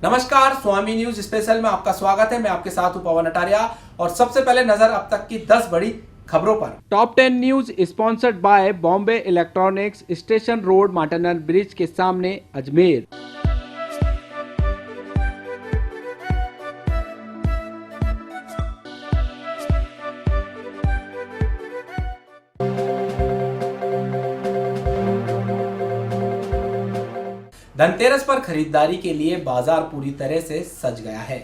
नमस्कार, स्वामी news special में आपका स्वागत है। मैं आपके साथ हूं पवन अटारिया और सबसे पहले नजर अब तक की 10 बड़ी खबरों पर। Top 10 news sponsored by Bombay electronics, station road, Martindale bridge के सामने, अजमेर। धनतेरस पर खरीदारी के लिए बाजार पूरी तरह से सज गया है।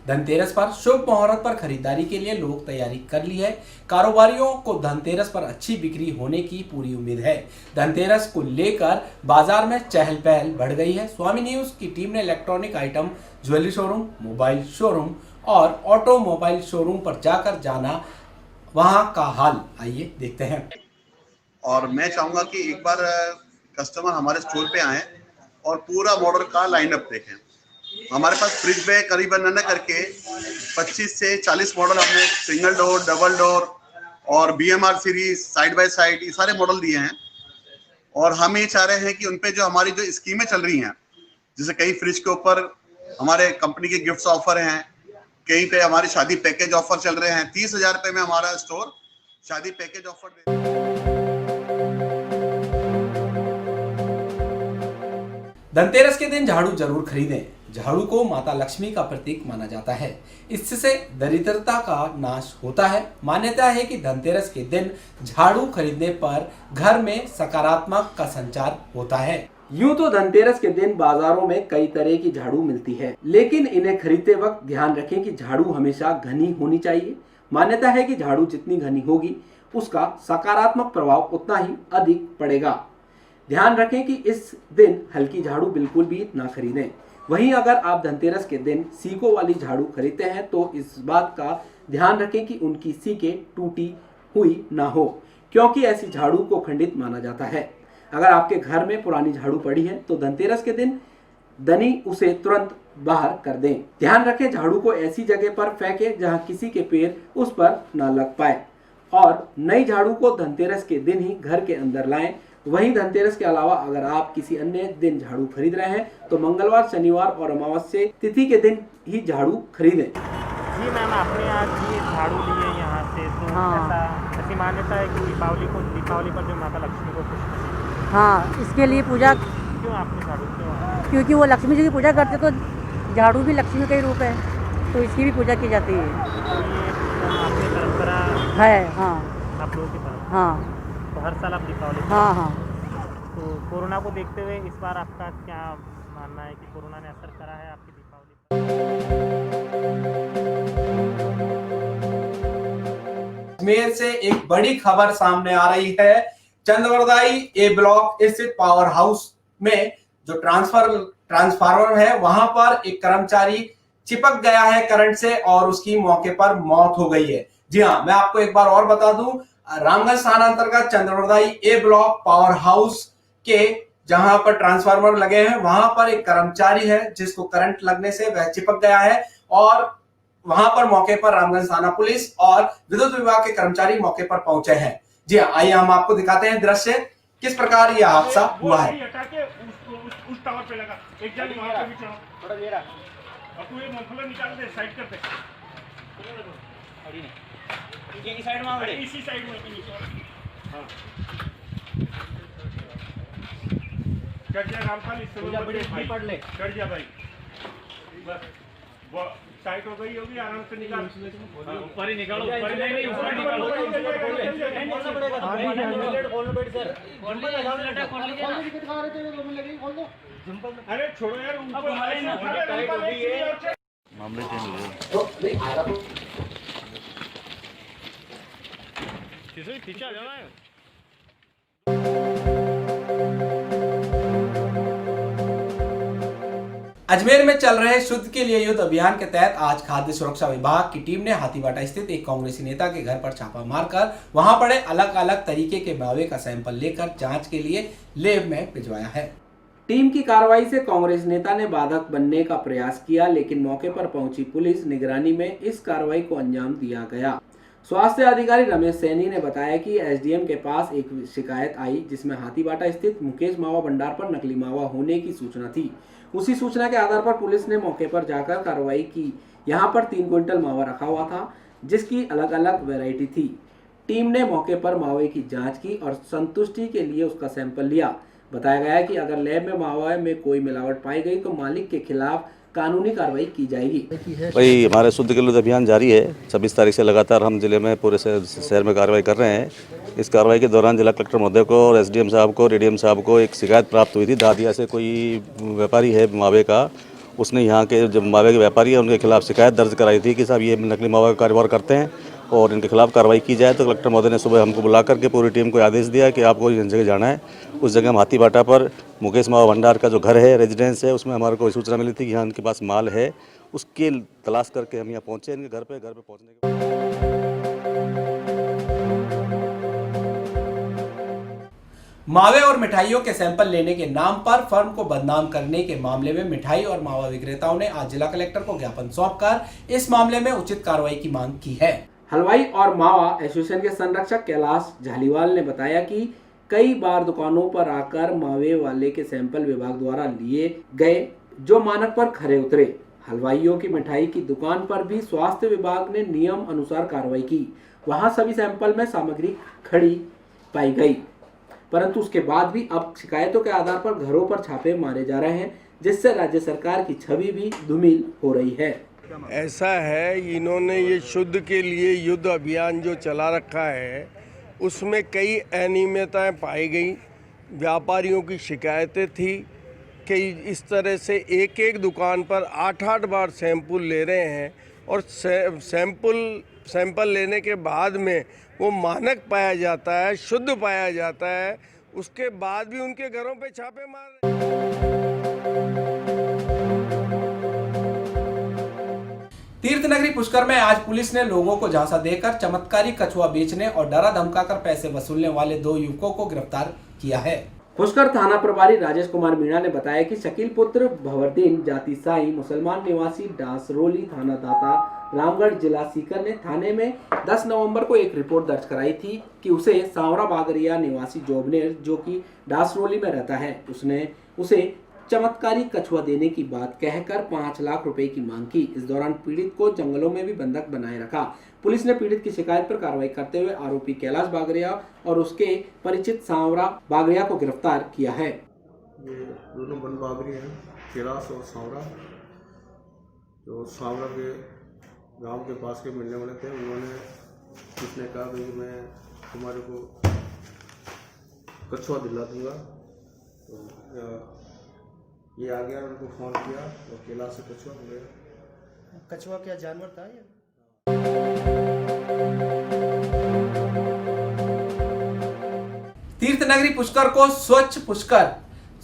धनतेरस पर शुभ मुहूर्त पर खरीदारी के लिए लोग तैयारी कर ली है। कारोबारियों को धनतेरस पर अच्छी बिक्री होने की पूरी उम्मीद है। धनतेरस को लेकर बाजार में चहल पहल बढ़ गई है। स्वामी न्यूज की टीम ने electronic item, jewellery showroom, mobile showroom और ऑटोमोबाइल शोरूम पर जाकर जाना वहां का हाल। आइए देखते हैं। और मैं चाहूंगा कि एक बार कस्टमर हमारे स्टोर पे आए और पूरा मॉडल का लाइनअप देखें। हमारे पास फ्रिज में करीबन न करके 25 से 40 मॉडल हमने सिंगल डोर, डबल डोर और BMR series, side by side, ये सारे मॉडल दिए हैं। और हम ये चाह रहे हैं कि उनपे जो हमारी जो स्कीमें चल रही हैं, जैसे कई फ्रिज के ऊपर हमारे कंपनी के गिफ्ट्स ऑफर हैं, कहीं पे हमारी शादी पैकेज ऑफर चल रहे हैं। 30,000 रुपये में हमारा स्टोर शादी पैकेज ऑफर। धनतेरस के दिन झाड़ू जरूर खरीदें। झाड़ू को माता लक्ष्मी का प्रतीक माना जाता है। इससे दरिद्रता का नाश होता है। मान्यता है कि धनतेरस के दिन झाड़ू खरीदने पर घर में सकारात्मक का संचार होता है। यूं तो धनतेरस के दिन बाजारों में कई तरह की झाड़ू मिलती है, लेकिन इन्हें खरीदते वक्त ध्यान रखें कि झाड़ू हमेशा घनी होनी चाहिए। मान्यता है कि झाड़ू जितनी घनी होगी उसका सकारात्मक प्रभाव उतना ही अधिक पड़ेगा। ध्यान रखें कि इस दिन हल्की झाड़ू बिल्कुल भी ना खरीदें। वहीं अगर आप धनतेरस के दिन सीकों वाली झाड़ू खरीदते हैं तो इस बात का ध्यान रखें कि उनकी सीकें टूटी हुई ना हो, क्योंकि ऐसी झाड़ू को खंडित माना जाता है। अगर आपके घर में पुरानी झाड़ू पड़ी है तो धनतेरस के दिन धनी उसे तुरंत बाहर कर दें। ध्यान रखें, झाड़ू को ऐसी जगह पर फेंकें जहां किसी के पैर उस पर न लग पाए और नई झाड़ू को धनतेरस के दिन ही घर के अंदर लाएं। वहीं धनतेरस के अलावा अगर आप किसी अन्य दिन झाड़ू खरीद रहे हैं तो मंगलवार, शनिवार और अमावस्या तिथि के दिन ही झाड़ू खरीदें। जी मैम, आपने आज ये झाड़ू लिए यहाँ से, तो ऐसी मान्यता है कि दीपावली पर जो माता लक्ष्मी को खुश करें। हाँ, इसके लिए पूजा। क्यों आपने झाड़ू क्यों? क्योंकि वो लक्ष्मी जी की पूजा करते तो झाड़ू भी लक्ष्मी का ही रूप है, तो इसकी भी पूजा की जाती है। तो ये आपकी परंपरा है। हाँ, आप लोगों की परंपरा। हाँ, तो हर साल आप दीपावली। हाँ, हाँ। तो कोरोना को देखते हुए इस बार आपका क्या मानना है कि कोरोना ने असर करा है आपकी दीपावली पर? अजमेर से एक बड़ी खबर सामने आ रही है। चंदवरदाई ए ब्लॉक स्थित पावर हाउस में जो ट्रांसफार्मर है वहां पर एक कर्मचारी चिपक गया है करंट से और उसकी मौके पर मौत हो गई है। जी हाँ, मैं आपको एक बार और बता दूं, रामगंज थाना अंतर्गत चंदवरदाई ए ब्लॉक पावर हाउस के जहां पर ट्रांसफार्मर लगे हैं वहां पर एक कर्मचारी है जिसको करंट लगने से वह चिपक गया है और वहां पर मौके पर रामगंज थाना पुलिस और विद्युत विभाग के कर्मचारी मौके पर पहुंचे हैं। जी हाँ, आइए हम आपको दिखाते हैं दृश्य किस प्रकार यह हादसा हुआ है। उस टावर पे लगा एक जन वहां पे भी चढ़ा थोड़ा देर और तू ये मूंगफली निकाल दे, साइड कर दे। अड़ी नहीं, ये साइड में आ, इसी साइड में हां चढ़ जा रामपाल, इससे बड़ी पड़ ले, चढ़ जा भाई। बस वो टाइट हो गई होगी, आराम से निकाल। ऊपर ही निकालो, ऊपर नहीं, ऊपर निकालो। अरे छोड़ो यार, मामले चेंज हो गए। पीछे आ जाना है। अजमेर में चल रहे शुद्ध के लिए युद्ध अभियान के तहत आज खाद्य सुरक्षा विभाग की टीम ने हाथीवाटा स्थित एक कांग्रेसी नेता के घर पर छापा मारकर वहां पड़े अलग अलग तरीके के मावे का सैंपल लेकर जांच के लिए लैब में भिजवाया है। टीम की कार्रवाई से कांग्रेस नेता ने बाधक बनने का प्रयास किया, लेकिन मौके पर पहुंची पुलिस निगरानी में इस कार्रवाई को अंजाम दिया गया। स्वास्थ्य अधिकारी रमेश सैनी ने बताया कि एसडीएम के पास एक शिकायत आई जिसमें हाथीवाटा स्थित मुकेश मावा भंडार पर नकली मावा होने की सूचना थी। उसी सूचना के आधार पर पुलिस ने मौके पर जाकर कार्रवाई की। यहाँ पर 3 क्विंटल मावा रखा हुआ था, जिसकी अलग अलग वैरायटी थी। टीम ने मौके पर मावे की जांच की और संतुष्टि के लिए उसका सैंपल लिया। बताया गया है कि अगर लैब में मावा में कोई मिलावट पाई गई तो मालिक के खिलाफ कानूनी कार्रवाई की जाएगी। भाई हमारे शुद्ध किलो अभियान जारी है। 26 तारीख से लगातार हम जिले में पूरे शहर में कार्रवाई कर रहे हैं। इस कार्रवाई के दौरान जिला कलेक्टर महोदय को और एसडीएम साहब को, डीडीएम साहब को एक शिकायत प्राप्त हुई थी। दादिया से कोई व्यापारी है मावे का, उसने यहाँ के जो मावे के व्यापारी हैं उनके खिलाफ शिकायत दर्ज कराई थी कि साहब ये नकली मावा का कारोबार करते हैं और इनके खिलाफ कार्रवाई की जाए। तो कलेक्टर महोदय ने सुबह हमको बुला करके पूरी टीम को आदेश दिया कि आपको जिन जगह जाना है उस जगह हम हाथीबाटा पर मुकेश मावा भंडार का जो घर है, रेजिडेंस है, उसमें हमारे को सूचना मिली थी कि यहाँ इनके पास माल है। उसकी तलाश करके हम यहाँ पहुँचे इनके घर पे पहुँचने के बाद मावे और मिठाइयों के सैंपल लेने के नाम पर फर्म को बदनाम करने के मामले में मिठाई और मावा विक्रेताओं ने आज जिला कलेक्टर को ज्ञापन सौंपकर इस मामले में उचित कार्रवाई की मांग की है। हलवाई और मावा एसोसिएशन के संरक्षक कैलाश झालीवाल ने बताया कि कई बार दुकानों पर आकर मावे वाले के सैंपल विभाग द्वारा लिए गए, जो मानक पर खरे उतरे। हलवाइयों की मिठाई की दुकान पर भी स्वास्थ्य विभाग ने नियम अनुसार कार्रवाई की। वहां सभी सैंपल में सामग्री खड़ी पाई गई, परंतु उसके बाद भी अब शिकायतों के आधार पर घरों पर छापे मारे जा रहे हैं, जिससे राज्य सरकार की छवि भी धूमिल हो रही है। ऐसा है, इन्होंने ये शुद्ध के लिए युद्ध अभियान जो चला रखा है उसमें कई अनियमितताएं पाई गई। व्यापारियों की शिकायतें थी कि इस तरह से एक एक दुकान पर 8-8 बार सैंपल ले रहे हैं और सैंपल लेने के बाद में वो मानक पाया जाता है, शुद्ध पाया जाता है, उसके बाद भी उनके घरों पे छापे मार रहे हैं। तीर्थनगरी पुष्कर में आज पुलिस ने लोगों को झांसा देकर चमत्कारी कछुआ बेचने और डरा धमकाकर पैसे वसूलने वाले 2 युवकों को गिरफ्तार किया है। पुष्कर थाना प्रभारी राजेश कुमार मीणा ने बताया कि शकील पुत्र भंवरदीन जाति साई मुसलमान निवासी डासरोली थाना दाता रामगढ़ जिला सीकर ने थाने में 10 नवंबर को एक रिपोर्ट दर्ज कराई थी कि उसे सांवरा बागरिया निवासी जोबनेर, जो कि डासरोली में रहता है, उसने उसे चमत्कारी कछुआ देने की बात कहकर 5 लाख रुपए की मांग की। इस दौरान पीड़ित को जंगलों में भी बंधक बनाए रखा। पुलिस ने पीड़ित की शिकायत पर कार्रवाई करते हुए आरोपी कैलाश बागरिया और उसके परिचित सांवरा बागरिया को गिरफ्तार किया है। ये दोनों बन बागरी हैं, कैलाश और सांवरा, जो सांवरा के गांव के पास के मिलने वाले थे। उन्होंने किसने कहा कि मैं तुम्हारे को कछुआ दिला दूंगा, तो ये आ गया, उनको फोन किया और कैलाश से कछुआ हो गया। कछुआ क्या जानवर था या? तीर्थनगरी पुष्कर को स्वच्छ पुष्कर,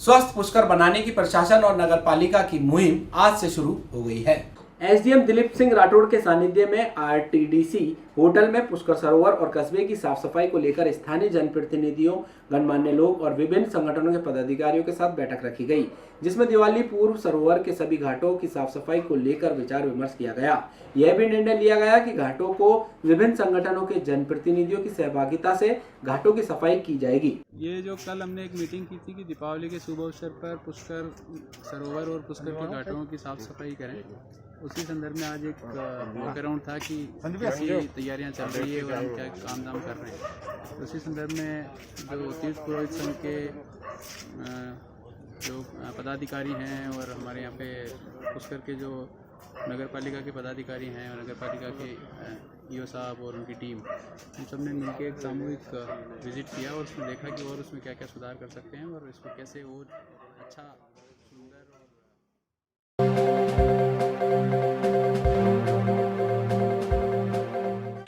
स्वस्थ पुष्कर बनाने की प्रशासन और नगर पालिका की मुहिम आज से शुरू हो गई है। एसडीएम दिलीप सिंह राठौड़ के सानिध्य में आरटीडीसी होटल में पुष्कर सरोवर और कस्बे की साफ सफाई को लेकर स्थानीय जनप्रतिनिधियों, गणमान्य लोग और विभिन्न संगठनों के पदाधिकारियों के साथ बैठक रखी गई, जिसमें दिवाली पूर्व सरोवर के सभी घाटों की साफ सफाई को लेकर विचार विमर्श किया गया। यह भी निर्णय लिया गया कि घाटों को विभिन्न संगठनों के जनप्रतिनिधियों की सहभागिता से घाटों की सफाई की जाएगी। ये जो कल हमने एक मीटिंग की थी कि दीपावली के शुभ अवसर पर पुष्कर सरोवर और पुष्कर के घाटों की साफ सफाई करें, उसी संदर्भ में आज एक वॉक अराउंड था कि कैसी तैयारियां चल रही है और हम क्या काम धाम कर रहे हैं। उसी संदर्भ में जो तीर्थ पुरोहित संघ के जो पदाधिकारी हैं और हमारे यहाँ पे पुष्कर के जो नगर पालिका के पदाधिकारी हैं और नगर पालिका के ईओ साहब और उनकी टीम, हम सब ने मिलकर एक सामूहिक विजिट किया और उसमें देखा कि और उसमें क्या क्या सुधार कर सकते हैं और इसको कैसे और अच्छा सुंदर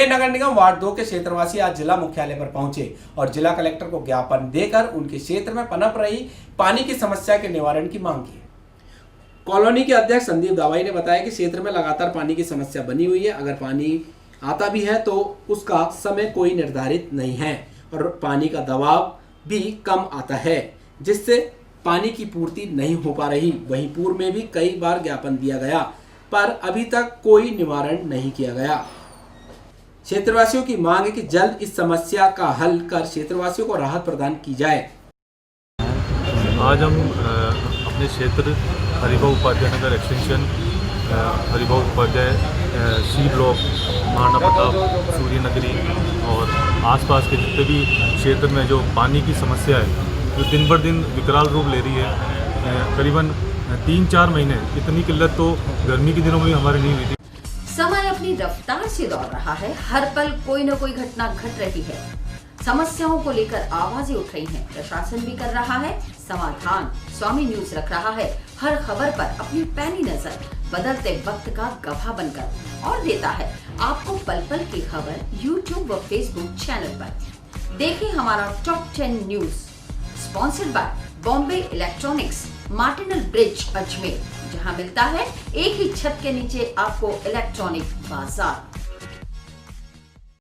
नगर निगम वार्ड 2 के क्षेत्रवासी आज जिला मुख्यालय पर पहुंचे और जिला कलेक्टर को ज्ञापन देकर उनके क्षेत्र में पनप रही पानी की समस्या के निवारण की मांग की। कॉलोनी के अध्यक्ष संदीप दावाई ने बताया कि क्षेत्र में लगातार पानी की समस्या बनी हुई है। अगर पानी आता भी है तो उसका समय कोई निर्धारित नहीं है और पानी का दबाव भी कम आता है, जिससे पानी की पूर्ति नहीं हो पा रही। वहीं पूर्व में भी कई बार ज्ञापन दिया गया पर अभी तक कोई निवारण नहीं किया गया। क्षेत्रवासियों की मांग है कि जल्द इस समस्या का हल कर क्षेत्रवासियों को राहत प्रदान की जाए। आज हम अपने क्षेत्र Haribhau Upadhyay Nagar extension, Haribhau Upadhyay C block, Maharana Pratap, Surya Nagari और आसपास के जितने भी क्षेत्र में जो पानी की समस्या है जो दिन ब दिन विकराल रूप ले रही है, करीबन 3-4 महीने इतनी किल्लत तो गर्मी के दिनों में हमारे नहीं हुई थी। समय अपनी रफ्तार से दौड़ रहा है, हर पल कोई न कोई घटना घट रही है, समस्याओं को लेकर आवाजें उठ रही हैं, प्रशासन भी कर रहा है समाधान। स्वामी न्यूज रख रहा है हर खबर पर अपनी पैनी नजर, बदलते वक्त का गवाह बनकर, और देता है आपको पल पल की खबर YouTube व Facebook चैनल पर। देखें हमारा top 10 news, sponsored by Bombay electronics, Martindale bridge, Ajmer, जहां मिलता है एक ही छत के नीचे आपको इलेक्ट्रॉनिक बाजार।